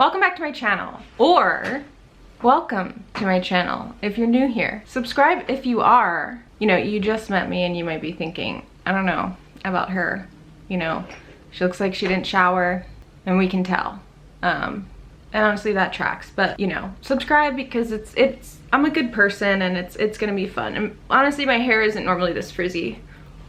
Welcome back to my channel, or welcome to my channel if you're new here. Subscribe if you are. You know, you just met me and you might be thinking, I don't know about her. You know, she looks like she didn't shower, and we can tell. And honestly, that tracks. But you know, subscribe because I'm a good person and it's gonna be fun. And honestly, my hair isn't normally this frizzy,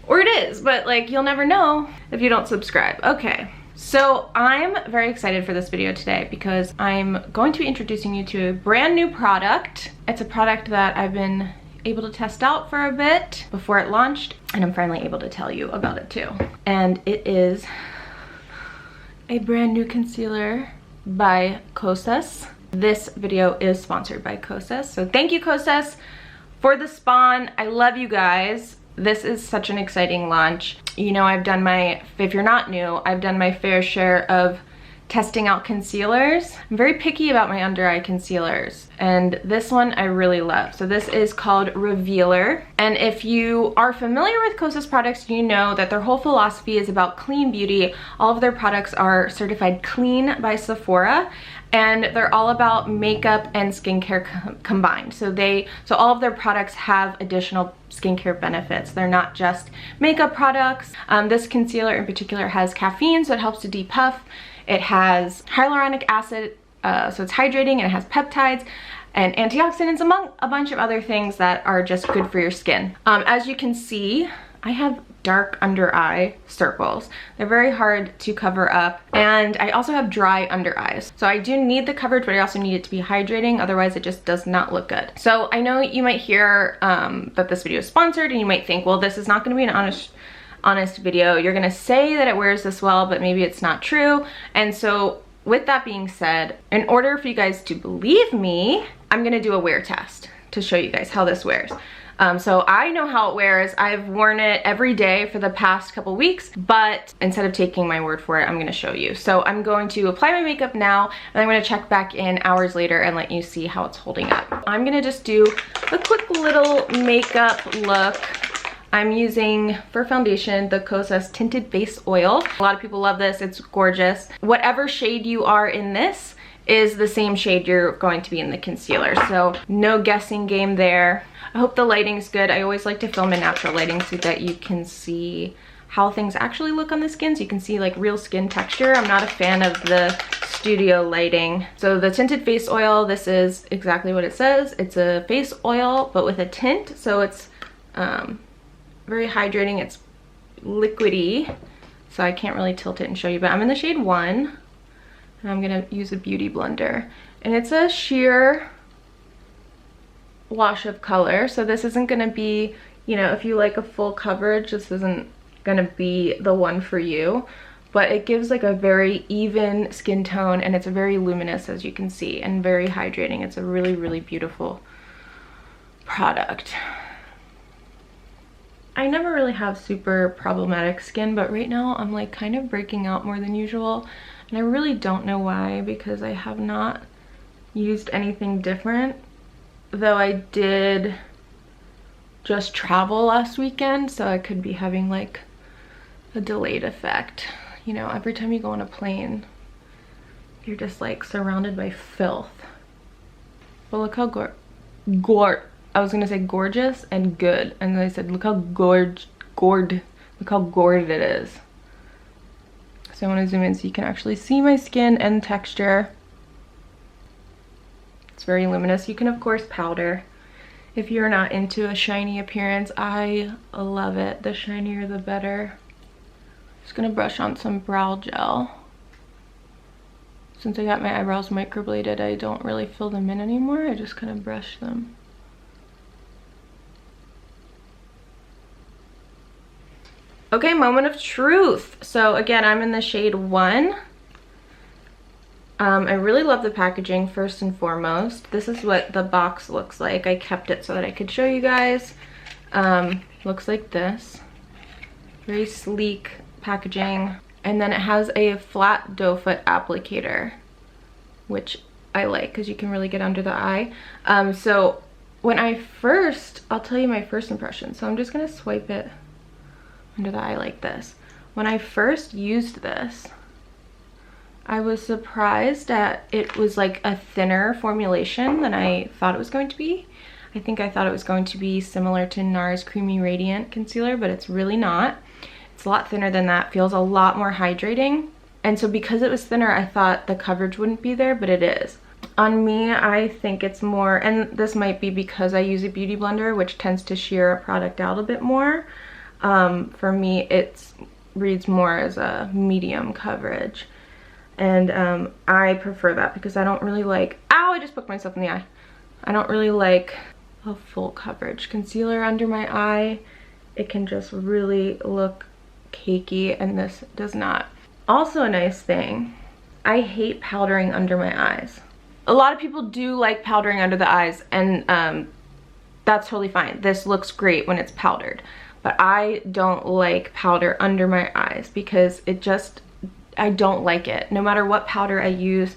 or it is, but like you'll never know if you don't subscribe. Okay. So I'm very excited for this video today because I'm going to be introducing you to a brand new product. It's a product that I've been able to test out for a bit before it launched, and I'm finally able to tell you about it too. And it is a brand new concealer by Kosas. This video is sponsored by Kosas, so thank you, Kosas, for the spawn. I love you guys. This is such an exciting launch. You know, if you're not new, I've done my fair share of testing out concealers. I'm very picky about my under eye concealers, and this one I really love. So this is called Revealer, and if you are familiar with Kosas products, you know that their whole philosophy is about clean beauty. All of their products are certified clean by Sephora, and they're all about makeup and skincare combined. So all of their products have additional skincare benefits. They're not just makeup products. This concealer in particular has caffeine, so it helps to depuff. It has hyaluronic acid, so it's hydrating, and it has peptides and antioxidants, among a bunch of other things that are just good for your skin. As you can see, I have dark under eye circles. They're very hard to cover up, and I also have dry under eyes. So I do need the coverage, but I also need it to be hydrating, otherwise it just does not look good. So I know you might hear that this video is sponsored, and you might think, well, this is not gonna be an honest video. You're gonna say that it wears this well, but maybe it's not true. And so with that being said, in order for you guys to believe me, I'm gonna do a wear test to show you guys how this wears. So I know how it wears. I've worn it every day for the past couple weeks, but instead of taking my word for it, I'm gonna show you. So I'm going to apply my makeup now, and I'm gonna check back in hours later and let you see how it's holding up. I'm gonna just do a quick little makeup look. I'm using, for foundation, the Kosas Tinted Base Oil. A lot of people love this, it's gorgeous. Whatever shade you are in this is the same shade you're going to be in the concealer, so no guessing game there. I hope the lighting's good. I always like to film in natural lighting so that you can see how things actually look on the skin, so you can see like real skin texture. I'm not a fan of the studio lighting. So the Tinted Face Oil, this is exactly what it says. It's a face oil, but with a tint, so it's very hydrating. It's liquidy, so I can't really tilt it and show you, but I'm in the shade 1, and I'm gonna use a beauty blender. And it's a sheer wash of color, so this isn't gonna be, you know, if you like a full coverage, this isn't gonna be the one for you, but it gives like a very even skin tone, and it's very luminous, as you can see, and very hydrating. It's a really, really beautiful product. I never really have super problematic skin, but right now I'm like kind of breaking out more than usual, and I really don't know why, because I have not used anything different. Though I did just travel last weekend, so I could be having like a delayed effect. You know, every time you go on a plane, you're just like surrounded by filth. Well, look how I was gonna say gorgeous and good, and then I said look how look how gored it is. So I want to zoom in so you can actually see my skin and texture. It's very luminous. You can of course powder if you're not into a shiny appearance. I love it. The shinier the better. Just gonna brush on some brow gel. Since I got my eyebrows microbladed, I don't really fill them in anymore. I just kind of brush them. Okay, moment of truth. So again, I'm in the shade 1. I really love the packaging, first and foremost. This is what the box looks like. I kept it so that I could show you guys. Looks like this. Very sleek packaging. And then it has a flat doe foot applicator, which I like because you can really get under the eye. So when I'll tell you my first impression. So I'm just gonna swipe it under the eye like this. When I first used this, I was surprised that it was like a thinner formulation than I thought it was going to be. I think I thought it was going to be similar to NARS Creamy Radiant Concealer, but it's really not. It's a lot thinner than that, feels a lot more hydrating. And so because it was thinner, I thought the coverage wouldn't be there, but it is. On me, I think it's more, and this might be because I use a beauty blender, which tends to shear a product out a bit more. For me, it reads more as a medium coverage. And I prefer that because I don't really like, ow, I just poked myself in the eye. I don't really like a full coverage concealer under my eye. It can just really look cakey, and this does not. Also a nice thing, I hate powdering under my eyes. A lot of people do like powdering under the eyes, and that's totally fine. This looks great when it's powdered, but I don't like powder under my eyes because it just, I don't like it. No matter what powder I use,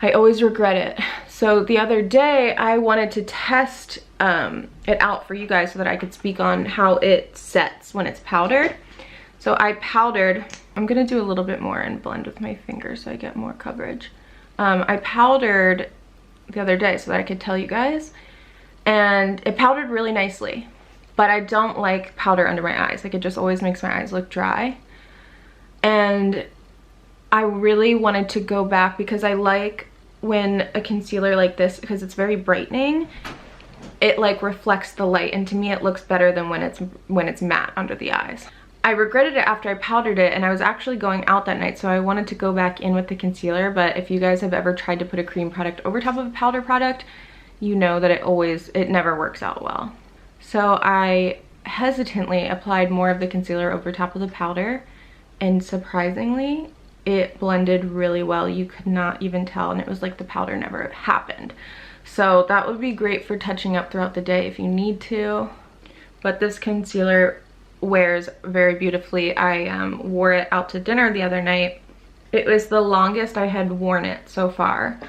I always regret it. So the other day I wanted to test it out for you guys so that I could speak on how it sets when it's powdered. So I powdered, I'm gonna do a little bit more and blend with my finger so I get more coverage. I powdered the other day so that I could tell you guys, and it powdered really nicely, but I don't like powder under my eyes. Like, it just always makes my eyes look dry. And I really wanted to go back because I like when a concealer like this, because it's very brightening, it like reflects the light, and to me it looks better than when it's matte under the eyes. I regretted it after I powdered it, and I was actually going out that night, so I wanted to go back in with the concealer. But if you guys have ever tried to put a cream product over top of a powder product, you know that it never works out well. So I hesitantly applied more of the concealer over top of the powder, and surprisingly, it blended really well. You could not even tell, and it was like the powder never happened. So that would be great for touching up throughout the day if you need to. But this concealer wears very beautifully. I wore it out to dinner the other night. It was the longest I had worn it so far,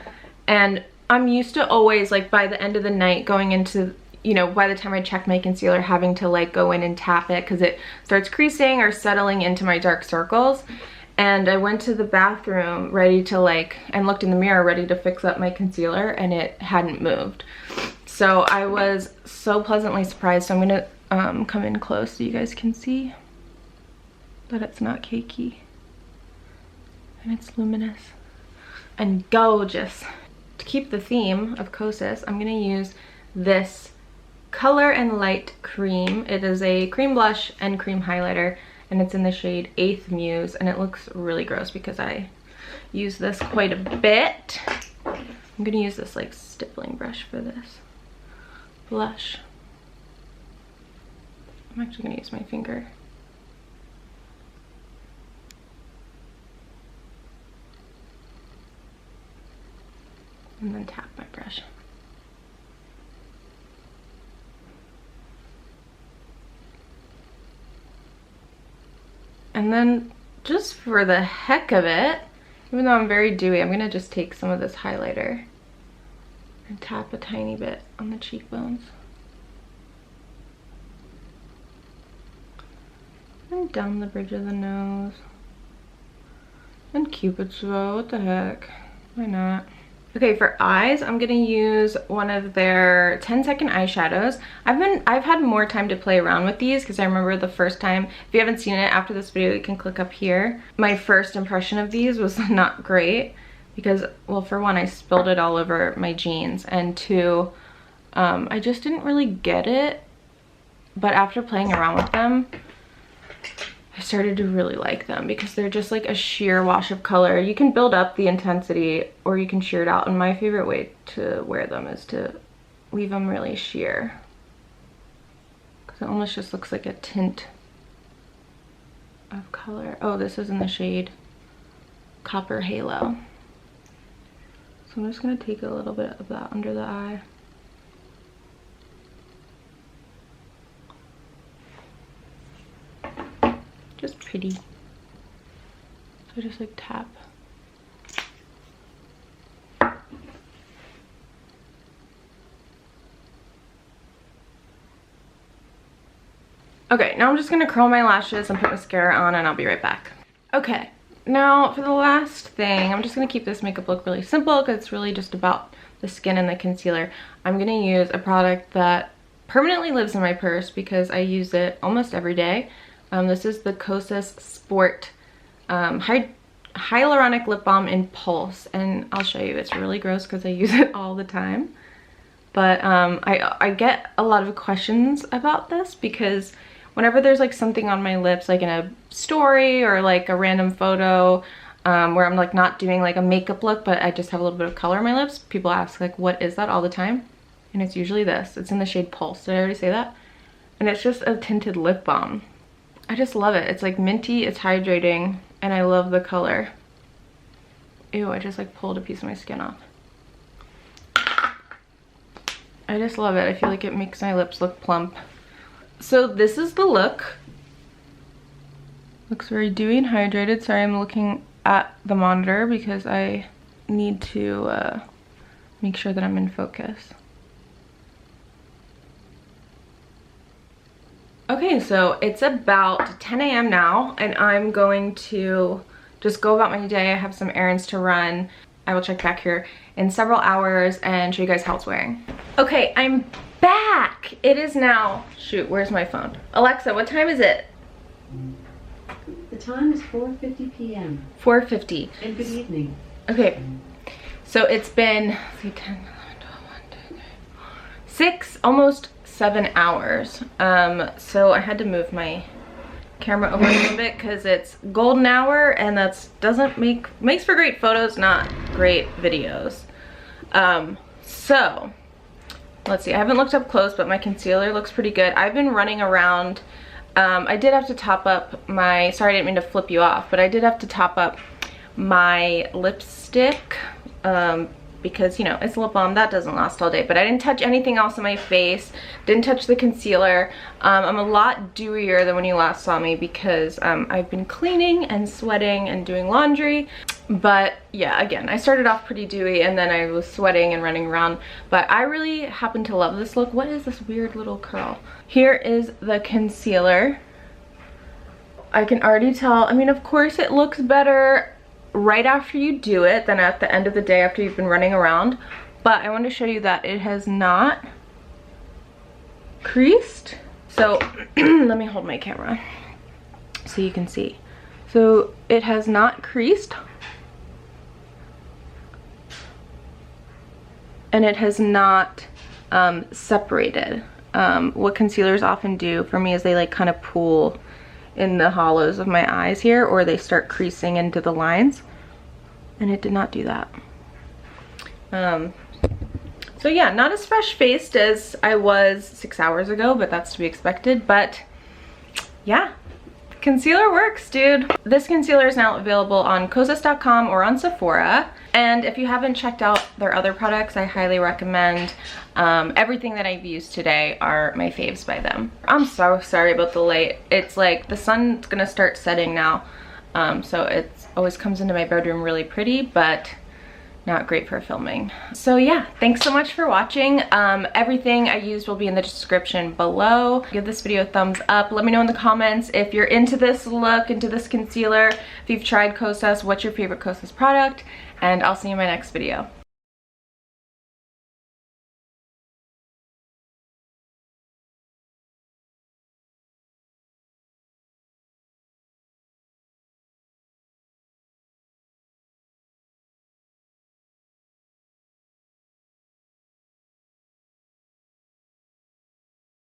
and I'm used to always, like, by the end of the night going into, you know, by the time I check my concealer, having to like go in and tap it because it starts creasing or settling into my dark circles. And I went to the bathroom ready to and looked in the mirror ready to fix up my concealer, and it hadn't moved. So I was so pleasantly surprised. So I'm gonna come in close so you guys can see that it's not cakey, and it's luminous and gorgeous. To keep the theme of Kosas, I'm gonna use this Color and Light cream. It is a cream blush and cream highlighter, and it's in the shade 8th Muse, and it looks really gross because I use this quite a bit. I'm gonna use this like stippling brush for this blush. I'm actually gonna use my finger. And then tap my brush. And then, just for the heck of it, even though I'm very dewy, I'm gonna just take some of this highlighter and tap a tiny bit on the cheekbones. And down the bridge of the nose. And Cupid's bow, what the heck? Why not? Okay, for eyes, I'm gonna use one of their 10-second eyeshadows. I've had more time to play around with these because I remember the first time, if you haven't seen it after this video, you can click up here. My first impression of these was not great because, well, for one, I spilled it all over my jeans, and two, I just didn't really get it. But after playing around with them, I started to really like them because they're just like a sheer wash of color. You can build up the intensity or you can sheer it out, and my favorite way to wear them is to leave them really sheer because it almost just looks like a tint of color. Oh, this is in the shade Copper Halo. So I'm just gonna take a little bit of that under the eye. Just pretty. So I just like tap. Okay, now I'm just gonna curl my lashes and put mascara on, and I'll be right back. Okay, now for the last thing, I'm just gonna keep this makeup look really simple because it's really just about the skin and the concealer. I'm gonna use a product that permanently lives in my purse because I use it almost every day. This is the Kosasport Hyaluronic Lip Balm in Pulse, and I'll show you. It's really gross because I use it all the time. But I get a lot of questions about this because whenever there's like something on my lips, like in a story or like a random photo where I'm like not doing like a makeup look, but I just have a little bit of color on my lips, people ask like, what is that all the time? And it's usually this. It's in the shade Pulse. Did I already say that? And it's just a tinted lip balm. I just love it. It's like minty, it's hydrating, and I love the color. Ew, I just like pulled a piece of my skin off. I just love it. I feel like it makes my lips look plump. So this is the look. Looks very dewy and hydrated. Sorry, I'm looking at the monitor because I need to make sure that I'm in focus. Okay, so it's about 10 a.m. now, and I'm going to just go about my day. I have some errands to run. I will check back here in several hours and show you guys how it's wearing. Okay, I'm back. It is now, shoot, where's my phone? Alexa, what time is it? The time is 4:50 p.m. 4:50. And good evening. Okay, so it's been 10, 11, 12, 1, 2, 3, 6, almost 7 hours. So I had to move my camera over a little bit because it's golden hour, and that's makes for great photos, not great videos. So let's see, I haven't looked up close, but my concealer looks pretty good. I've been running around. I did have to top up my, sorry, I didn't mean to flip you off, but I did have to top up my lipstick because, you know, it's lip balm, that doesn't last all day. But I didn't touch anything else on my face, didn't touch the concealer. I'm a lot dewier than when you last saw me because I've been cleaning and sweating and doing laundry. But yeah, again, I started off pretty dewy and then I was sweating and running around. But I really happen to love this look. What is this weird little curl? Here is the concealer. I can already tell, I mean, of course it looks better right after you do it than at the end of the day after you've been running around, but I want to show you that it has not creased. So let me hold my camera so you can see. So it has not creased, and it has not separated. What concealers often do for me is they like kind of pool in the hollows of my eyes here, or they start creasing into the lines, and it did not do that. So yeah, not as fresh faced as I was 6 hours ago, but that's to be expected. But yeah, concealer works, dude. This concealer is now available on Kosas.com or on Sephora. And if you haven't checked out their other products, I highly recommend. Everything that I've used today are my faves by them. I'm so sorry about the light. It's like the sun's gonna start setting now. So it always comes into my bedroom really pretty, but not great for filming. So yeah, thanks so much for watching. Everything I used will be in the description below. Give this video a thumbs up. Let me know in the comments if you're into this look, into this concealer, if you've tried Kosas, what's your favorite Kosas product, and I'll see you in my next video.